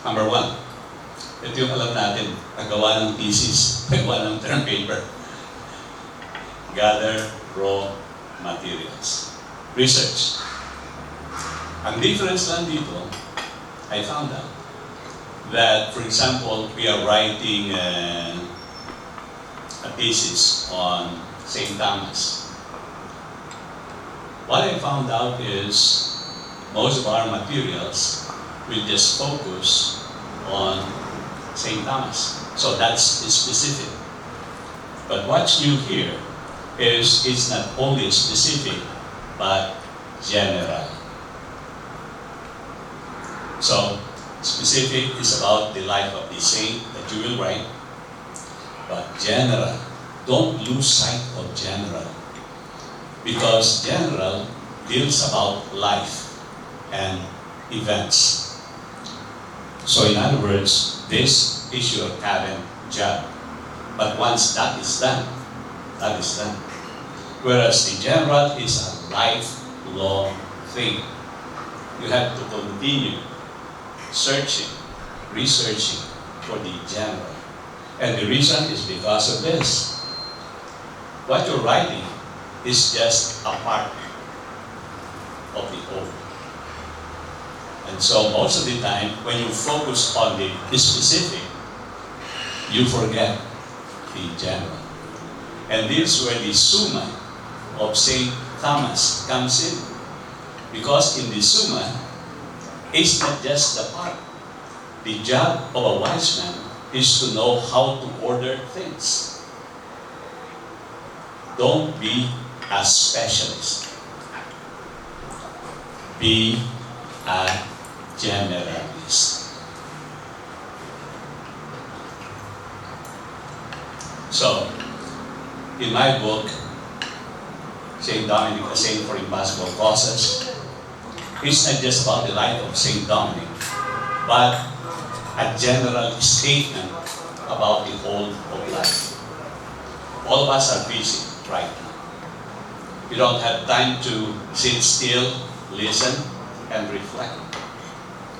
Number one, ito yung alam natin, paggawa ng thesis, paggawa ng term paper. Gather raw materials. Research. Ang difference lang dito, I found out that, for example, we are writing a thesis on St. Thomas. What I found out is most of our materials will just focus on St. Thomas. So that's specific. But what's new here is it's not only specific, but general. So specific is about the life of the saint that you will write, but general, don't lose sight of general. Because general deals about life and events. So in other words, this is your current job. But once that is done, that is done. Whereas the general is a lifelong thing. You have to continue searching, researching for the general. And the reason is because of this. What you're writing is just a part of the whole. And so most of the time, when you focus on the specific, you forget the general. And this is where the Summa of St. Thomas comes in. Because in the Summa, it's not just the part. The job of a wise man is to know how to order things. Don't be a specialist. Be a generalist. So, in my book, St. Dominic, a Saint for Impossible Causes, it's not just about the life of St. Dominic, but a general statement about the whole of life. All of us are busy right now. We don't have time to sit still, listen, and reflect.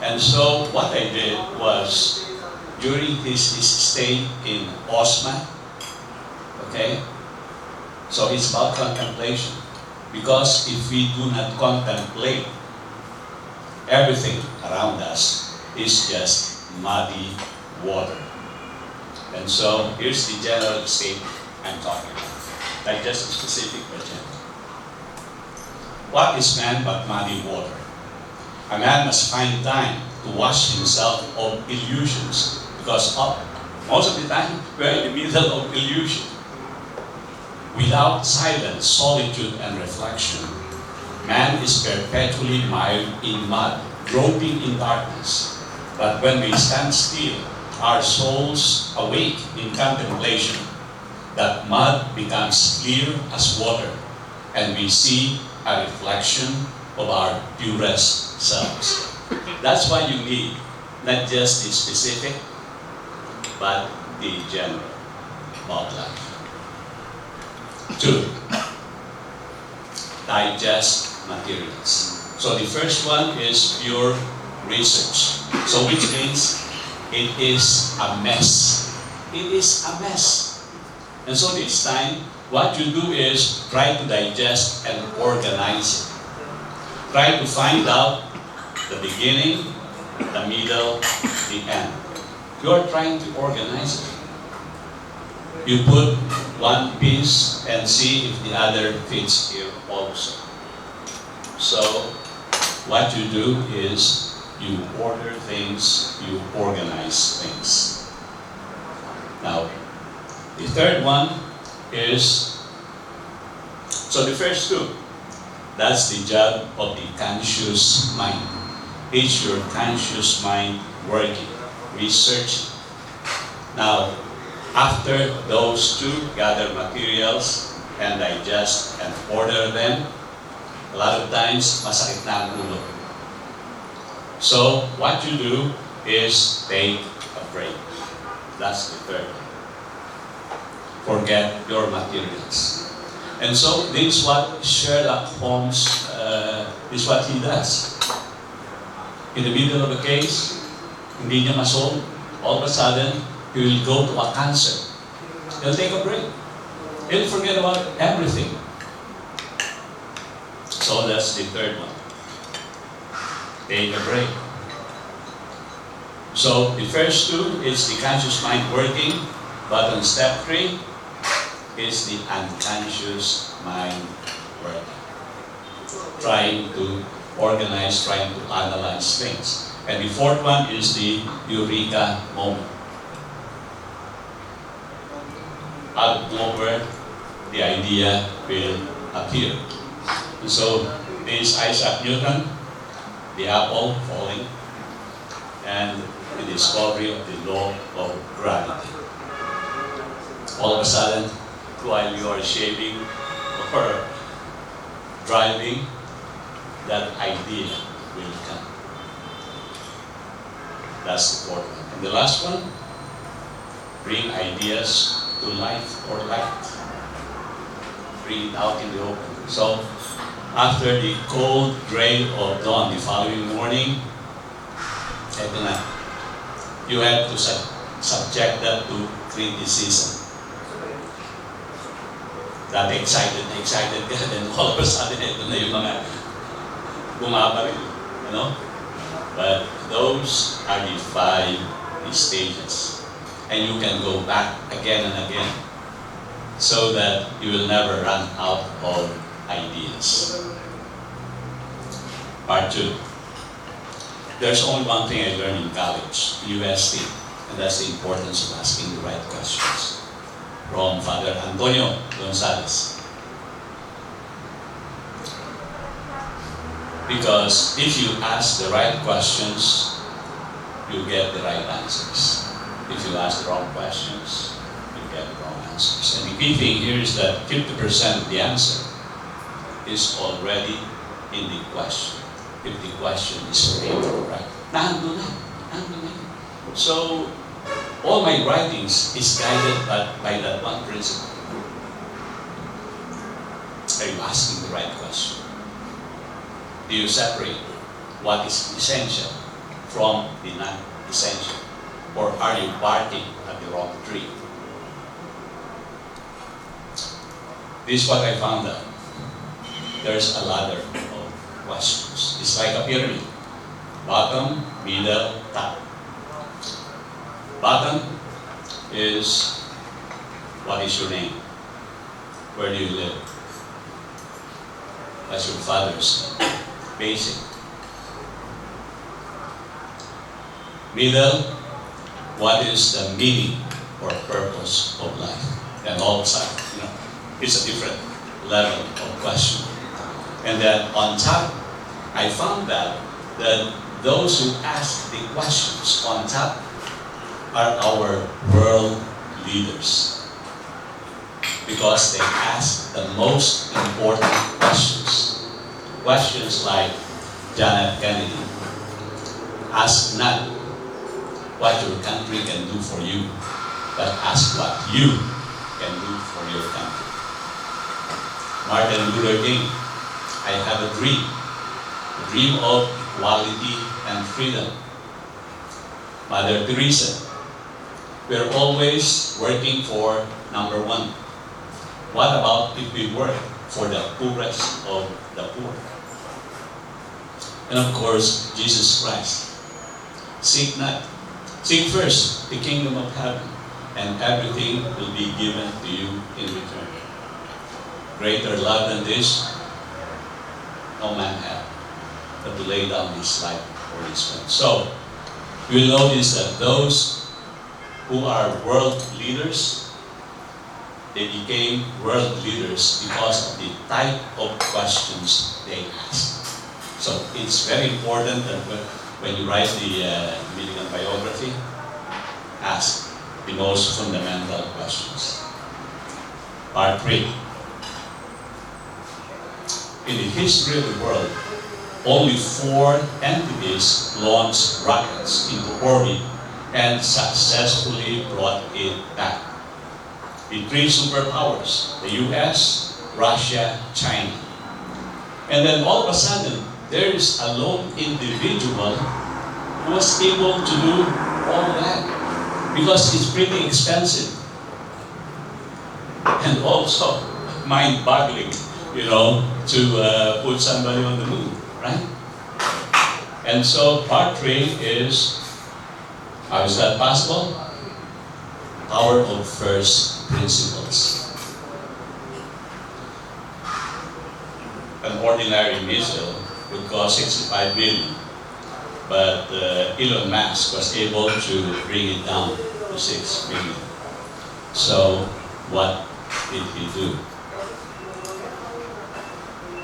And so what I did was, during his stay in Osma, okay, so it's about contemplation. Because if we do not contemplate, everything around us is just muddy water. And so here's the general state I'm talking about. Like just a specific but general. What is man but muddy water? A man must find time to wash himself of illusions, because most of the time we're in the middle of illusion. Without silence, solitude, and reflection, man is perpetually mired in mud, groping in darkness. But when we stand still, our souls awake in contemplation, that mud becomes clear as water, and we see a reflection of our purest selves. That's why you need not just the specific, but the general about life. 2, digest materials. So the first one is pure research. So which means it is a mess. It is a mess. And so this time, what you do is try to digest and organize it. Try to find out the beginning, the middle, the end. You are trying to organize it. You put one piece and see if the other fits here also. So what you do is you order things, you organize things. Now, the third one is, so the first two, that's the job of the conscious mind. It's your conscious mind working, researching. Now, after those two, gather materials and digest and order them, a lot of times, masakit na ang ulo. So, what you do is take a break. That's the third. Forget your materials. And so, this is what Sherlock Holmes, this is what he does. In the middle of a case, hindi niya ma-solve, all of a sudden, he will go to a cancer. He'll take a break. He'll forget about everything. So that's the third one. Take a break. So the first two is the conscious mind working, but on step 3 is the unconscious mind working. Trying to organize, trying to analyze things. And the fourth one is the eureka moment. Out of nowhere, the idea will appear. And so this Isaac Newton, the apple falling, and the discovery of the law of gravity. All of a sudden, while you are shaving or driving, that idea will come. That's the fourth one. And the last one, bring ideas to life or light. Bring it out in the open. So, after the cold gray of dawn, the following morning, eto na, you have to subject that to criticism. Dati excited ka, then all of a sudden, ito na yung mga bumabaril, you know? But those are the 5 stages. And you can go back again and again so that you will never run out of ideas. Part 2. There's only one thing I learned in college, UST, and that's the importance of asking the right questions. From Father Antonio Gonzalez. Because if you ask the right questions, you get the right answers. If you ask the wrong questions, you get the wrong answers. And the key thing here is that 50% of the answer is already in the question. If the question is framed right. Nandun na. So, all my writings is guided by that one principle. Are you asking the right question? Do you separate what is essential from the non-essential? Or are you barking at the wrong tree? This is what I found out. There's a ladder of questions. It's like a pyramid. Bottom, middle, top. Bottom is, what is your name? Where do you live? That's your father's name. Basic. Middle, what is the meaning or purpose of life? And all of a sudden, it's a different level of question. And then on top, I found that those who ask the questions on top are our world leaders. Because they ask the most important questions. Questions like John F. Kennedy, ask not what your country can do for you, but ask what you can do for your country. Martin Luther King, I have a dream of equality and freedom. Mother Teresa, we're always working for number 1. What about if we work for the poorest of the poor? And of course, Jesus Christ. Seek first the kingdom of heaven, and everything will be given to you in return. Greater love than this, no man had, but to lay down his life for his friends. So, you will notice that those who are world leaders, they became world leaders because of the type of questions they asked. So it's very important that when you write the Milligan biography, ask the most fundamental questions. Part 3. In the history of the world, only 4 entities launched rockets into orbit and successfully brought it back. The 3 superpowers, the US, Russia, China. And then all of a sudden, there is a lone individual who was able to do all that because it's pretty expensive and also mind-boggling, to put somebody on the moon, right? And so part 3 is, how is that possible? Power of first principles. An ordinary missile would cost 65 million, but Elon Musk was able to bring it down to 6 million. So what did he do?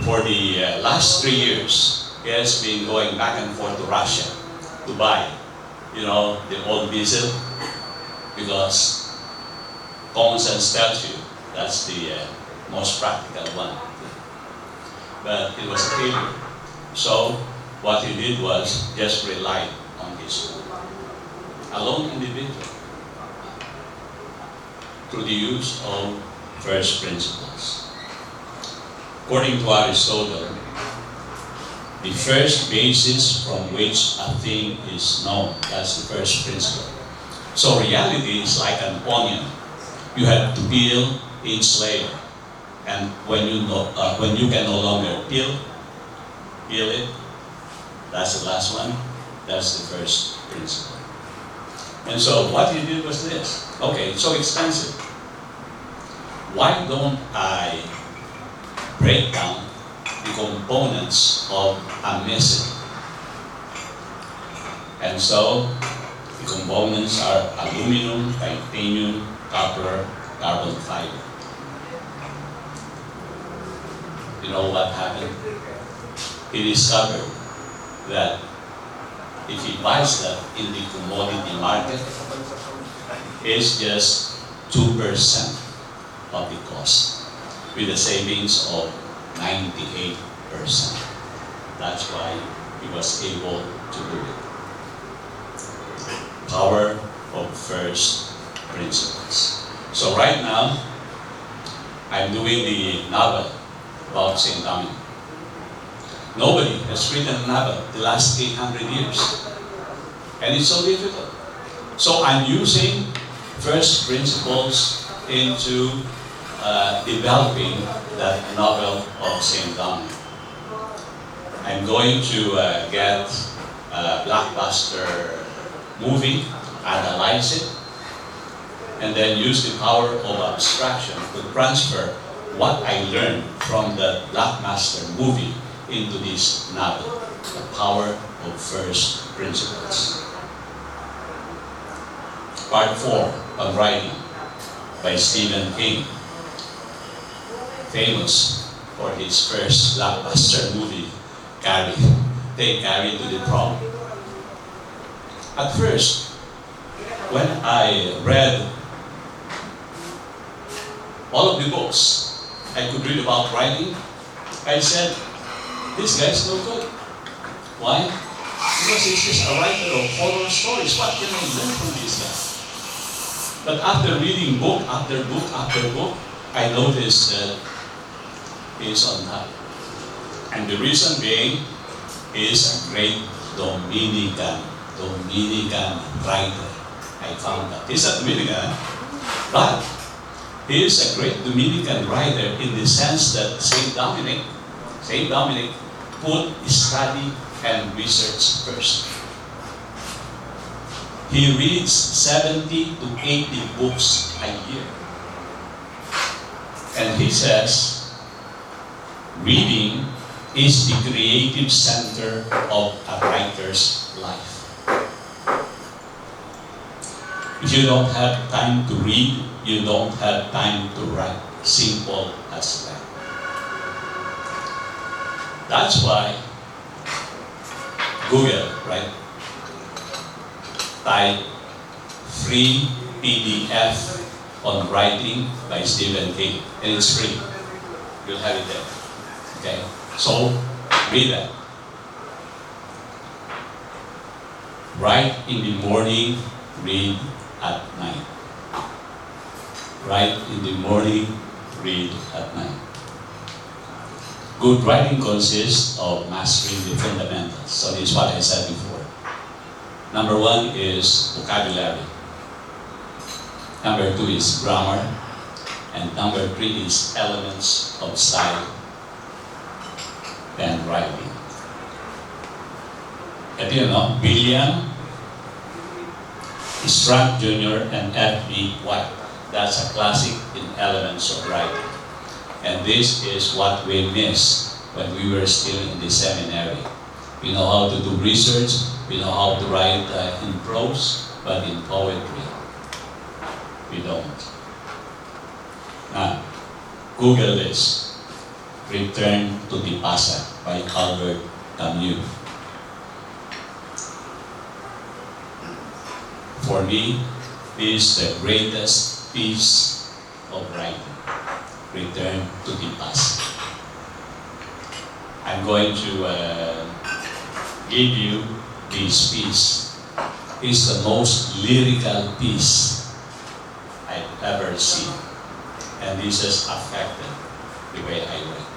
For the last 3 years, he has been going back and forth to Russia to buy, the old missile, because common sense tells you that's the most practical one. But it was a failure. So what he did was just rely on his alone individual through the use of first principles. According to Aristotle, the first basis from which a thing is known, that's the first principle. So reality is like an onion. You have to peel each layer. And when you can no longer peel it, that's the last one, that's the first principle. And so what he did was this. Okay, it's so expensive. Why don't I break down the components of a missile? And so the components are aluminum, titanium, copper, carbon fiber. You know what happened? He discovered that if he buys that in the commodity market, it's just 2% of the cost, with a savings of 98%. That's why he was able to do it. Power of first principles. So right now, I'm doing the novel about St. Dominic. Nobody has written a novel the last 800 years. And it's so difficult. So I'm using first principles into developing that novel of St. Dominic. I'm going to get a blockbuster movie, analyze it, and then use the power of abstraction to transfer what I learned from the blockbuster movie into this novel, the power of first principles. Part 4 of writing by Stephen King, famous for his first blockbuster movie, Carrie. Take Carrie to the prom. At first, when I read all of the books I could read about writing, I said, this guy's no good. Why? Because he's just a writer of horror stories. What can I learn from this guy? But after reading book after book after book, I noticed that he's on top. And the reason being, he is a great Dominican writer. I found that. He's a Dominican, but he is a great Dominican writer in the sense that St. Dominic put study and research first. He reads 70 to 80 books a year. And he says, reading is the creative center of a writer's life. If you don't have time to read, you don't have time to write. Simple as that. That's why Google, right? Type free PDF on writing by Stephen King, and it's free. You'll have it there. Okay? So, read that. Write in the morning, read at night. Write in the morning, read at night. Good writing consists of mastering the fundamentals. So this is what I said before. Number one is vocabulary. Number two is grammar. And number three is elements of style and writing. Ito yun, no? William is Frank Jr. and F.B. White. That's a classic in elements of writing. And this is what we missed when we were still in the seminary. We know how to do research, we know how to write in prose, but in poetry, we don't. Now, Google this. Return to the Past by Albert Camus. For me, this is the greatest piece of writing. Return to the Past. I'm going to give you this piece. It's the most lyrical piece I've ever seen. And this has affected the way I write.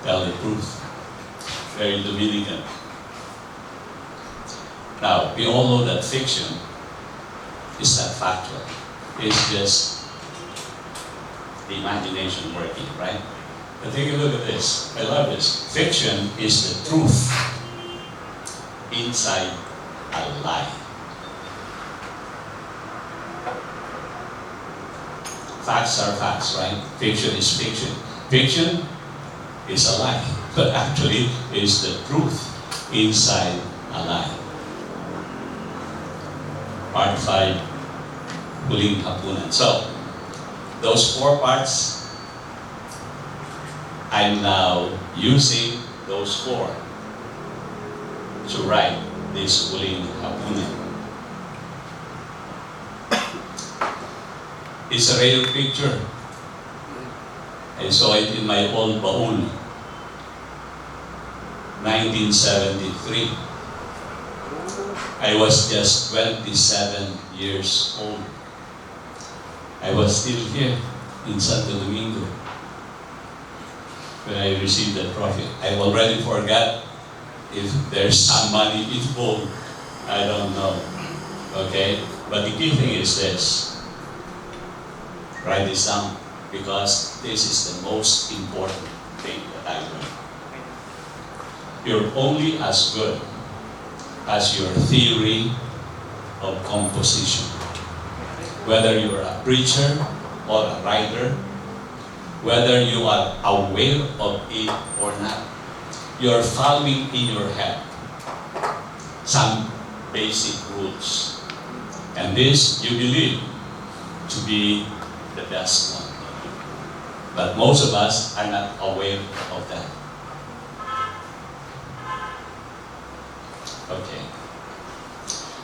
Tell the truth. Very Dominican. Now, we all know that fiction is not factual. It's just the imagination working, right? But take a look at this. I love this. Fiction is the truth inside a lie. Facts are facts, right? Fiction is fiction. Fiction is a lie, but actually is the truth inside a lie. Part 5, Huling Hapunan. So, those 4 parts, I'm now using those 4 to write this Huling Hapunan. It's a real picture. I saw it in my old baon, 1973. I was just 27 years old. I was still here in Santo Domingo when I received the trophy. I already forgot if there's some money involved. I don't know. Okay? But the key thing is this. Write this down, because this is the most important thing that I learned. You're only as good as your theory of composition. Whether you're a preacher or a writer, whether you are aware of it or not, you're following in your head some basic rules. And this you believe to be the best one. But most of us are not aware of that. Okay.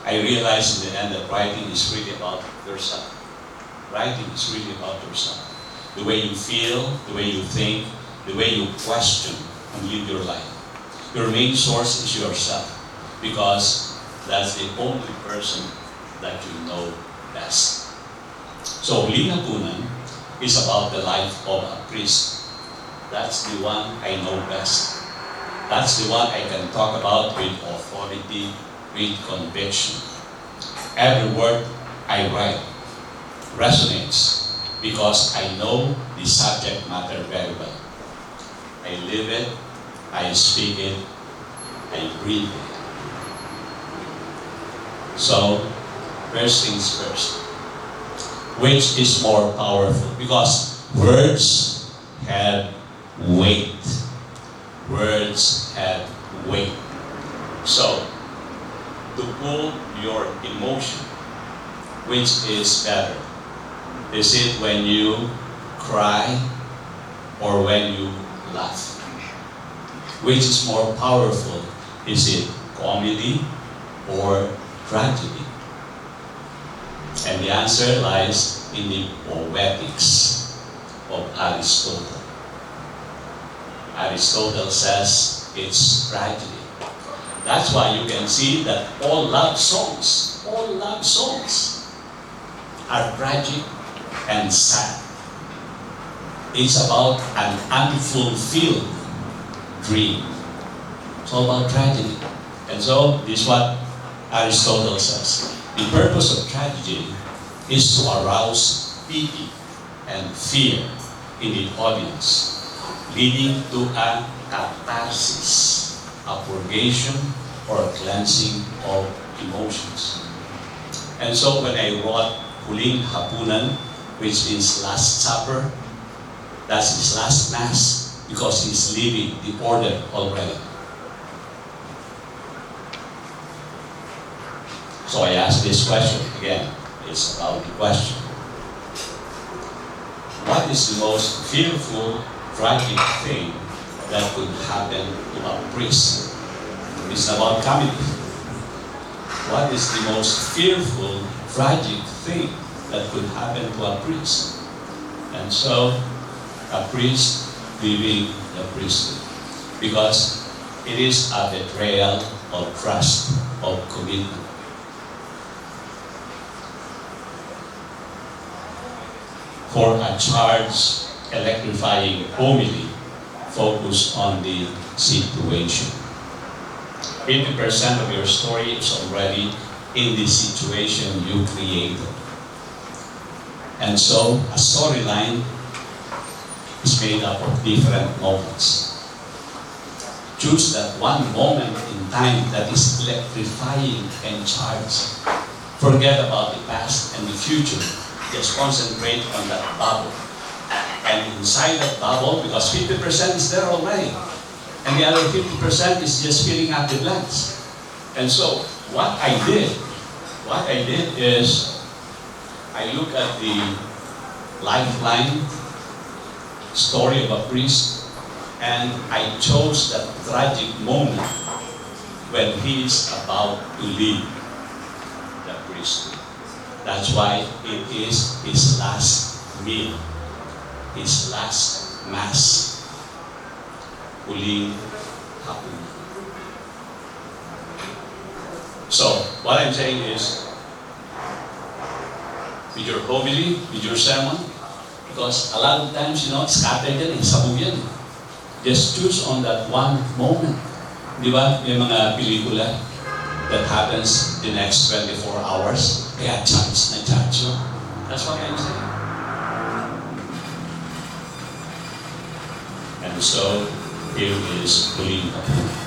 I realized in the end that writing is really about yourself. Writing is really about yourself. The way you feel, the way you think, the way you question and live your life. Your main source is yourself, because that's the only person that you know best. So, Huling Hapunan is about the life of a priest. That's the one I know best. That's the one I can talk about with authority, with conviction. Every word I write resonates because I know the subject matter very well. I live it, I speak it, I breathe it. So, first things first. Which is more powerful? Because words have weight. Words have weight. So, to pull your emotion, which is better? Is it when you cry or when you laugh? Which is more powerful? Is it comedy or tragedy? And the answer lies in the poetics of Aristotle. Aristotle says it's tragedy. That's why you can see that all love songs are tragic and sad. It's about an unfulfilled dream. It's all about tragedy. And so, this is what Aristotle says. The purpose of tragedy is to arouse pity and fear in the audience, leading to a catharsis, a purgation or cleansing of emotions. And so when I wrote Huling Hapunan, which means Last Supper, that's his last Mass, because he's leaving the order already. So I ask this question again. It's about the question. What is the most fearful, tragic thing that could happen to a priest? It's about comedy. What is the most fearful, tragic thing that could happen to a priest? And so, a priest leaving the priesthood. Because it is a betrayal of trust, of commitment. For a charged, electrifying homily focused on the situation. 80% of your story is already in the situation you created. And so, a storyline is made up of different moments. Choose that one moment in time that is electrifying and charged. Forget about the past and the future. Just concentrate on that bubble. And inside that bubble, because 50% is there already, and the other 50% is just filling up the blanks. And so, what I did is, I look at the lifeline story of a priest, and I chose that tragic moment when he is about to leave the priesthood. That's why it is his last meal, his last Mass. Huling Hapunan. So, what I'm saying is, with your homily, with your sermon, because a lot of times, scattered yan, sabog yan. Just choose on that one moment. Di ba? May mga pelikula that happens the next 24 hours. Kaya chance na chance. That's what I'm saying. And so, here is Huling Hapunan.